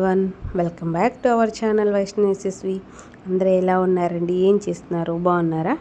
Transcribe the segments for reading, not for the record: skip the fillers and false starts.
Everyone, welcome back to our channel Vaishnavi Yashasvi. అందరూ ఎలా ఉన్నారండి? ఏం చేస్తున్నారు? బాగున్నారా?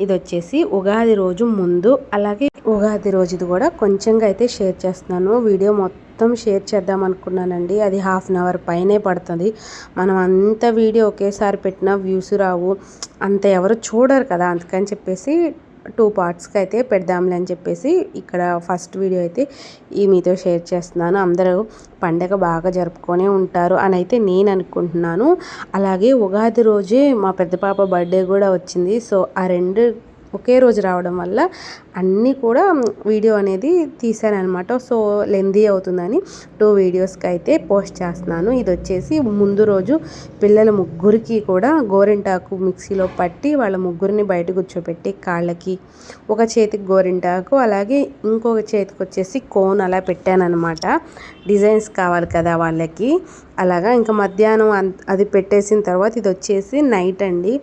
ఇది వచ్చేసి ఉగాది రోజు ముందు, అలాగే ఉగాది రోజుది కూడా కొంచెంగా అయితే షేర్ చేస్తున్నాను. వీడియో మొత్తం షేర్ చేద్దాం అనుకున్నానండి. అది ½ అన్ అవర్ పైనే పడుతుంది. మనం అంత వీడియో ఒకేసారి పెట్టినా వ్యూస్ రావు, అంత ఎవరు చూడరు కదా. అందుకని చెప్పేసి 2 పార్ట్స్కి అయితే పెడదాంలే అని చెప్పేసి ఇక్కడ ఫస్ట్ వీడియో అయితే మీతో షేర్ చేస్తున్నాను. అందరూ పండగ బాగా జరుపుకొనే ఉంటారు అని అయితే నేను అనుకుంటున్నాను. అలాగే ఉగాది రోజే మా పెద్ద పాప బర్త్డే కూడా వచ్చింది. సో ఆ రెండు ఒకే రోజు రావడం వల్ల అన్నీ కూడా వీడియో అనేది తీసానమాట. సో లెందీ అవుతుందని 2 వీడియోస్కి అయితే పోస్ట్ చేస్తున్నాను. ఇది వచ్చేసి ముందు రోజు పిల్లల ముగ్గురికి కూడా గోరింటాకు మిక్సీలో పట్టి వాళ్ళ ముగ్గురిని బయట కూర్చోపెట్టి కాళ్ళకి ఒక చేతికి గోరింటాకు, అలాగే ఇంకొక చేతికి వచ్చేసి కోన్ అలా పెట్టానమాట. డిజైన్స్ కావాలి కదా వాళ్ళకి. అలాగా ఇంకా మధ్యాహ్నం అది పెట్టేసిన తర్వాత ఇది వచ్చేసి నైట్ అండి.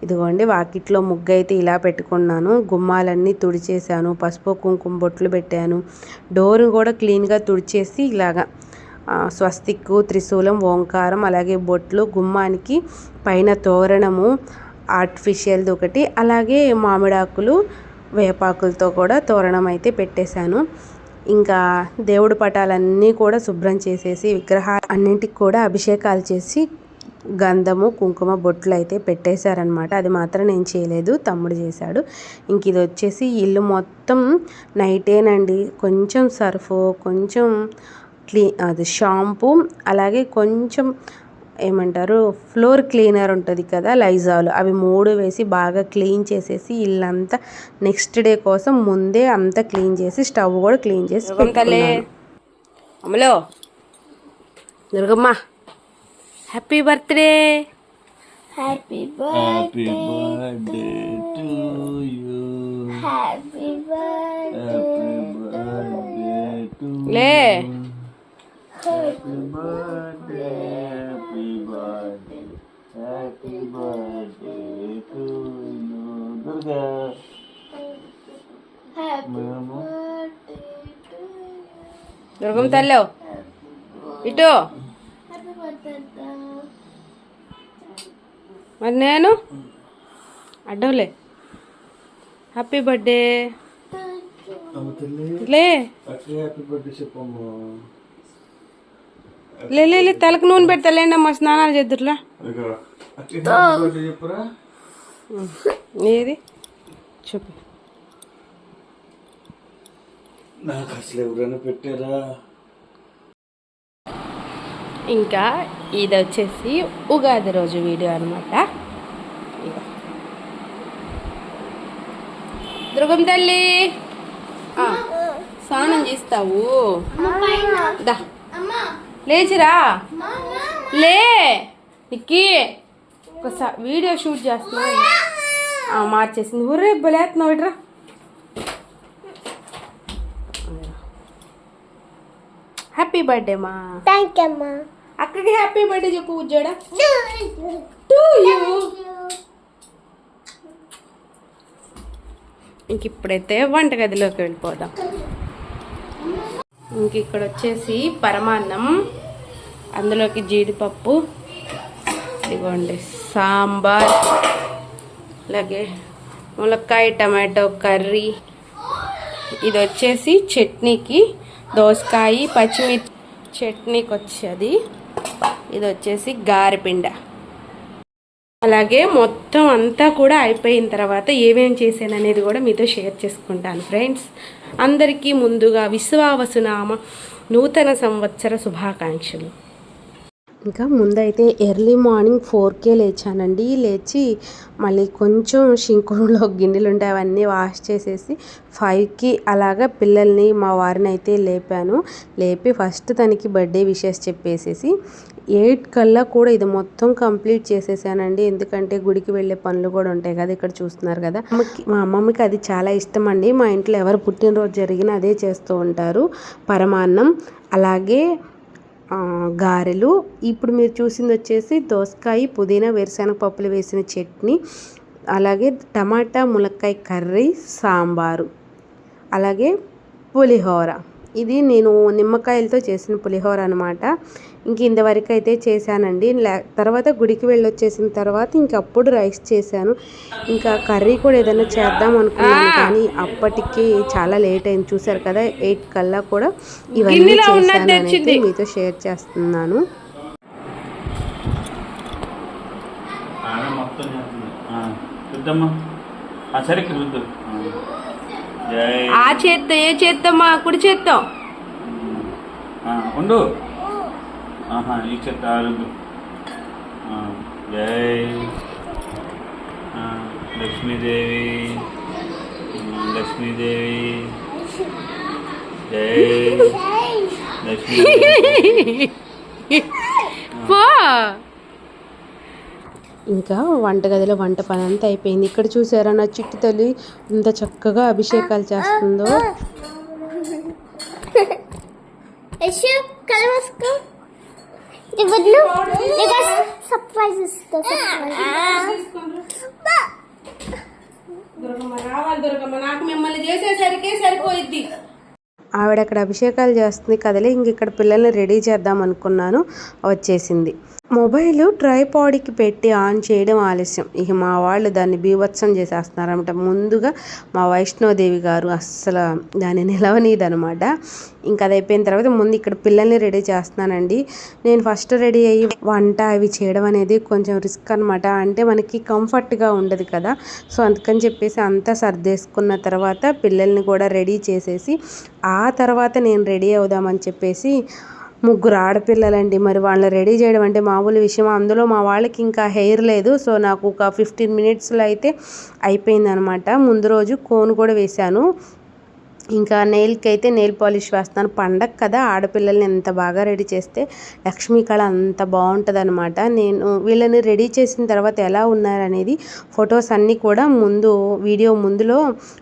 ఇదిగోండి వాకిట్లో ముగ్గు అయితే ఇలా పెట్టుకున్నాను. గుమ్మాలన్నీ తుడిచేసాను, పసుపు కుంకుమ బొట్లు పెట్టాను. డోర్ కూడా క్లీన్గా తుడిచేసి ఇలాగా స్వస్తిక్, త్రిశూలం, ఓంకారం, అలాగే బొట్లు, గుమ్మానికి పైన తోరణము ఆర్టిఫిషియల్ది ఒకటి, అలాగే మామిడాకులు వేపాకులతో కూడా తోరణం అయితే పెట్టేశాను. ఇంకా దేవుడి పటాలన్నీ కూడా శుభ్రం చేసేసి విగ్రహాలు అన్నింటికి కూడా అభిషేకాలు చేసి గంధము కుంకుమ బొట్లు అయితే పెట్టేశారనమాట. అది మాత్రం నేను చేయలేదు, తమ్ముడు చేశాడు. ఇంక ఇది వచ్చేసి ఇల్లు మొత్తం నైటేనండి. కొంచెం సర్ఫ్, కొంచెం అది షాంపూ, అలాగే కొంచెం ఏమంటారు ఫ్లోర్ క్లీనర్ ఉంటుంది కదా, లైజాల్, అవి 3 వేసి బాగా క్లీన్ చేసేసి ఇల్లంతా నెక్స్ట్ డే కోసం ముందే అంతా క్లీన్ చేసి స్టవ్ కూడా క్లీన్ చేసి అమ్మలో Durgamma happy birthday. Happy birthday to you. Happy birthday to lay. Happy birthday, happy birthday, happy birthday to you. Durga happy birthday to you. Durgamma తల్లో ఇటు. మరి నేను అడ్డంలే. హ్యాపీ బర్త్డే లే. లే తలకు నూనె పెడతలేండి అమ్మ, స్నానాలు చేద్దుట్లా. ఏది చెప్పు. నాకు అసలు ఎవరైనా పెట్టారా? ఇంకా ఇది వచ్చేసి ఉగాది రోజు వీడియో అనమాట. దుర్గం తల్లి స్నానం చేస్తావు, దా లేచిరా. లే నిక్కి ఒకసారి వీడియో షూట్ చేస్తున్నావు. మార్చేసింది. ఊర్రే బలేస్తున్నావు ఇట్రా. హ్యాపీ బర్త్డే మా. థ్యాంక్ యూ అమ్మా. అక్కడికి హ్యాపీ బర్త్డే చెప్పు ఉజ్జోడా. To you. ఇంక ఇప్పుడైతే వంటగదిలోకి వెళ్ళిపోదాం. ఇంక ఇక్కడ వచ్చేసి పరమాన్నం, అందులోకి జీడిపప్పు, ఇదిగోండి సాంబార్, అలాగే ములక్కాయ టమాటో కర్రీ. ఇది వచ్చేసి చట్నీకి దోసకాయ పచ్చిమిర్చి చట్నీకి వచ్చేది. ఇది వచ్చేసి గారెపిండ. అలాగే మొత్తం అంతా కూడా అయిపోయిన తర్వాత ఏమేం చేశాను అనేది కూడా మీతో షేర్ చేసుకుంటాను ఫ్రెండ్స్. అందరికీ ముందుగా విశ్వావసునామ నూతన సంవత్సర శుభాకాంక్షలు. ఇంకా ముందైతే ఎర్లీ మార్నింగ్ 4కే లేచానండి. లేచి మళ్ళీ కొంచెం షింకులో గిన్నెలు ఉంటాయి, అవన్నీ వాష్ చేసేసి 5కి అలాగా పిల్లల్ని మా వారిని అయితే లేపాను. లేపి ఫస్ట్ తనకి బర్త్డే విషెస్ చెప్పేసేసి 8 కల్లా కూడా ఇది మొత్తం కంప్లీట్ చేసేసానండి. ఎందుకంటే గుడికి వెళ్ళే పనులు కూడా ఉంటాయి కదా, ఇక్కడ చూస్తున్నారు కదా. మా అమ్మమ్మకి అది చాలా ఇష్టం అండి. మా ఇంట్లో ఎవరు పుట్టినరోజు జరిగినా అదే చేస్తూ ఉంటారు. పరమాన్నం, అలాగే గారెలు. ఇప్పుడు మీరు చూసింది వచ్చేసి దోసకాయ పుదీనా వేరుశనగ పప్పులు వేసిన చట్నీ, అలాగే టమాటా ములక్కాయ కర్రీ, సాంబారు, అలాగే పులిహోర. ఇది నేను నిమ్మకాయలతో చేసిన పులిహోర అనమాట. ఇంక ఇంతవరకు అయితే చేశానండి. తర్వాత గుడికి వెళ్ళొచ్చేసిన తర్వాత ఇంకప్పుడు రైస్ చేశాను. ఇంకా కర్రీ కూడా ఏదైనా చేద్దాం అనుకున్నాను కానీ అప్పటికి చాలా లేట్ అయింది. చూసారు కదా 8 కల్లా కూడా ఇవన్నీ చేశాను అనేది మీతో షేర్ చేస్తున్నాను. ఆ చేత్తో ఏ చేత్తమ్మా కుడి చేత్తో ఉండు ఈ చెత్త జై లక్ష్మీదేవి లక్ష్మీదేవి జై లక్ష్మీదేవి. ఇంకా వంటగదిలో వంట పని అంతా అయిపోయింది. ఇక్కడ చూసారా నా చిట్టి తల్లి ఇంత చక్కగా అభిషేకాలు చేస్తుందో. నాకు మిమ్మల్ని చేసేసరికి సరిపోయిద్ది. ఆవిడ అక్కడ అభిషేకాలు చేస్తుంది కదలే. ఇంక ఇక్కడ పిల్లల్ని రెడీ చేద్దాం అనుకున్నాను, వచ్చేసింది. మొబైల్ ట్రైపాడ్కి పెట్టి ఆన్ చేయడం ఆలస్యం. ఇక మా వాళ్ళు దాన్ని బీభత్సం చేసేస్తున్నారనమాట. ముందుగా మా వైష్ణోదేవి గారు అస్సలు దాన్ని నిలవనీదనమాట. ఇంకా అది అయిపోయిన తర్వాత ముందు ఇక్కడ పిల్లల్ని రెడీ చేస్తున్నానండి. నేను ఫస్ట్ రెడీ అయ్యి వంట అవి చేయడం అనేది కొంచెం రిస్క్ అనమాట. అంటే మనకి కంఫర్ట్గా ఉండదు కదా. సో అందుకని చెప్పేసి అంతా సర్దేసుకున్న తర్వాత పిల్లల్ని కూడా రెడీ చేసేసి ఆ తర్వాత నేను రెడీ అవుదామని చెప్పేసి 3 ఆడపిల్లలండి. మరి వాళ్ళని రెడీ చేయడం అంటే మామూలు విషయం. అందులో మా వాళ్ళకి ఇంకా హెయిర్ లేదు. సో నాకు ఒక 15 మినిట్స్లో అయితే అయిపోయిందనమాట. ముందు రోజు కోన్ కూడా వేశాను. ఇంకా నెయిల్కి అయితే నెయిల్ పాలిష్ వేస్తాను. పండగ కదా, ఆడపిల్లల్ని ఎంత బాగా రెడీ చేస్తే లక్ష్మీ కళ అంత బాగుంటుంది అనమాట. నేను వీళ్ళని రెడీ చేసిన తర్వాత ఎలా ఉన్నారనేది ఫొటోస్ అన్నీ కూడా వీడియో ముందులో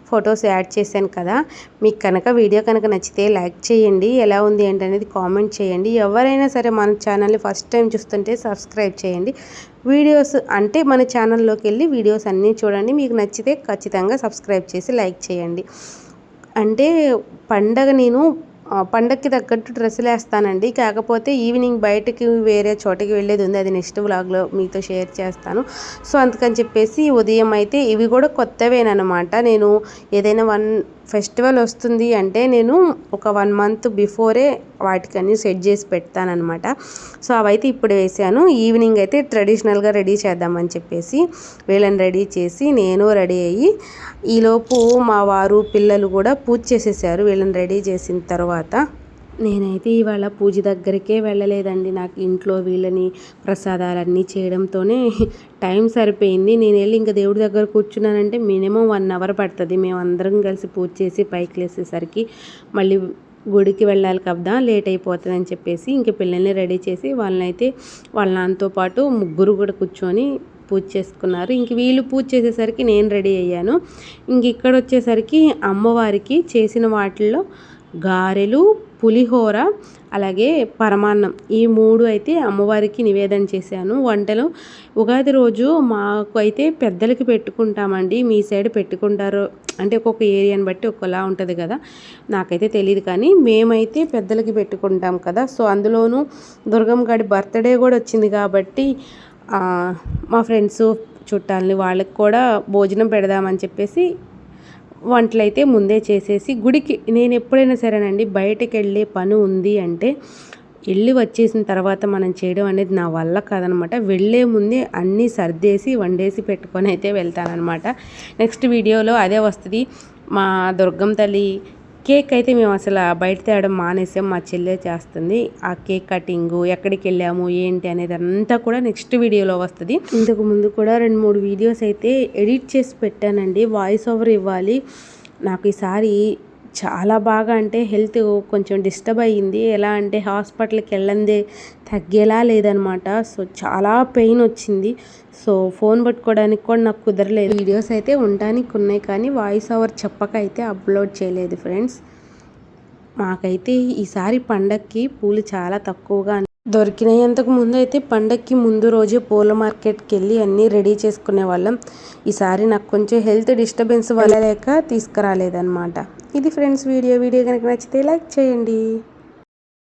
ఫొటోస్ యాడ్ చేశాను కదా. మీకు కనుక వీడియో కనుక నచ్చితే లైక్ చేయండి, ఎలా ఉంది ఏంటనేది కామెంట్ చేయండి. ఎవరైనా సరే మన ఛానల్ని ఫస్ట్ టైం చూస్తుంటే సబ్స్క్రైబ్ చేయండి. వీడియోస్ అంటే మన ఛానల్లోకి వెళ్ళి వీడియోస్ అన్నీ చూడండి. మీకు నచ్చితే ఖచ్చితంగా సబ్స్క్రైబ్ చేసి లైక్ చేయండి. అంటే నేను పండగకి తగ్గట్టు డ్రెస్సులు వేస్తానండి. కాకపోతే ఈవినింగ్ బయటకి వేరే చోటకి వెళ్ళేది ఉంది. అది నెక్స్ట్ వ్లాగ్లో మీతో షేర్ చేస్తాను. సో అందుకని చెప్పేసి ఉదయం అయితే ఇవి కూడా కొత్తవేనమాట. నేను ఏదైనా ఫెస్టివల్ వస్తుంది అంటే నేను ఒక 1 మంత్ బిఫోరే వాటికన్నీ సెట్ చేసి పెడతానమాట. సో అవైతే ఇప్పుడు వేసాను. ఈవినింగ్ అయితే ట్రెడిషనల్గా రెడీ చేద్దామని చెప్పేసి వీళ్ళని రెడీ చేసి నేను రెడీ అయ్యి ఈలోపు మా వారు పిల్లలు కూడా పూజ చేసేసారు. వీళ్ళని రెడీ చేసిన తర్వాత నేనైతే ఇవాళ పూజ దగ్గరికే వెళ్ళలేదండి. నాకు ఇంట్లో వీళ్ళని ప్రసాదాలన్నీ చేయడంతోనే టైం సరిపోయింది. నేను వెళ్ళి ఇంకా దేవుడి దగ్గర కూర్చున్నానంటే మినిమం 1 అవర్ పడుతుంది. మేమందరం కలిసి పూజ చేసి పైకి లేసేసరికి మళ్ళీ గుడికి వెళ్ళాలి కదా, లేట్ అయిపోతుంది అని చెప్పేసి ఇంక పిల్లల్ని రెడీ చేసి వాళ్ళ నాన్నతో పాటు 3 కూడా కూర్చొని పూజ చేసుకున్నారు. ఇంక వీళ్ళు పూజ చేసేసరికి నేను రెడీ అయ్యాను. ఇంక ఇక్కడ వచ్చేసరికి అమ్మవారికి చేసిన వాటిల్లో గారెలు, పులిహోర, అలాగే పరమాన్నం, ఈ 3 అయితే అమ్మవారికి నివేదన చేశాను. వంటలు ఉగాది రోజు మాకు అయితే పెద్దలకి పెట్టుకుంటామండి. మీ సైడ్ పెట్టుకుంటారో అంటే ఒక్కొక్క ఏరియాని బట్టి ఒక్కలా ఉంటుంది కదా, నాకైతే తెలియదు. కానీ మేమైతే పెద్దలకి పెట్టుకుంటాం కదా. సో అందులోనూ దుర్గమ్మ గారి బర్త్డే కూడా వచ్చింది కాబట్టి మా ఫ్రెండ్స్ చుట్టాలని వాళ్ళకి కూడా భోజనం పెడదామని చెప్పేసి వంటలు అయితే ముందే చేసేసి గుడికి నేను ఎప్పుడైనా సరేనండి బయటకు వెళ్ళే పని ఉంది అంటే వెళ్ళి వచ్చేసిన తర్వాత మనం చేయడం అనేది నా వల్ల కాదనమాట. వెళ్ళే ముందే అన్నీ సర్దేసి వండేసి పెట్టుకొని అయితే వెళ్తానమాట. నెక్స్ట్ వీడియోలో అదే వస్తుంది. మా దుర్గమ్మ తల్లి కేక్ అయితే మేము అసలు బయట తేయడం మానేసాం. మా చెల్లె చేస్తుంది ఆ కేక్ కటింగు, ఎక్కడికి వెళ్ళాము ఏంటి అనేది అంతా కూడా నెక్స్ట్ వీడియోలో వస్తుంది. ఇంతకు ముందు కూడా 2-3 వీడియోస్ అయితే ఎడిట్ చేసి పెట్టానండి. వాయిస్ ఓవర్ ఇవ్వాలి. నాకు ఈసారి చాలా బాగా అంటే హెల్త్ కొంచెం డిస్టర్బ్ అయ్యింది. ఎలా అంటే హాస్పిటల్కి వెళ్ళందే తగ్గేలా లేదనమాట. సో చాలా పెయిన్ వచ్చింది. సో ఫోన్ పట్టుకోవడానికి కూడా నాకు కుదరలేదు. వీడియోస్ అయితే ఉండడానికి ఉన్నాయి కానీ వాయిస్ ఓవర్ చెప్పక అయితే అప్లోడ్ చేయలేదు ఫ్రెండ్స్. మాకైతే ఈసారి పండగకి పూలు చాలా తక్కువగా దొరికినాయి. అంతకు ముందు అయితే పండగకి ముందు రోజే పూల మార్కెట్కి వెళ్ళి అన్నీ రెడీ చేసుకునే వాళ్ళం. ఈసారి నాకు కొంచెం హెల్త్ డిస్టర్బెన్స్ వల్ల లేక తీసుకురాలేదన్నమాట. ఇది ఫ్రెండ్స్ వీడియో కనుక నచ్చితే లైక్ చేయండి.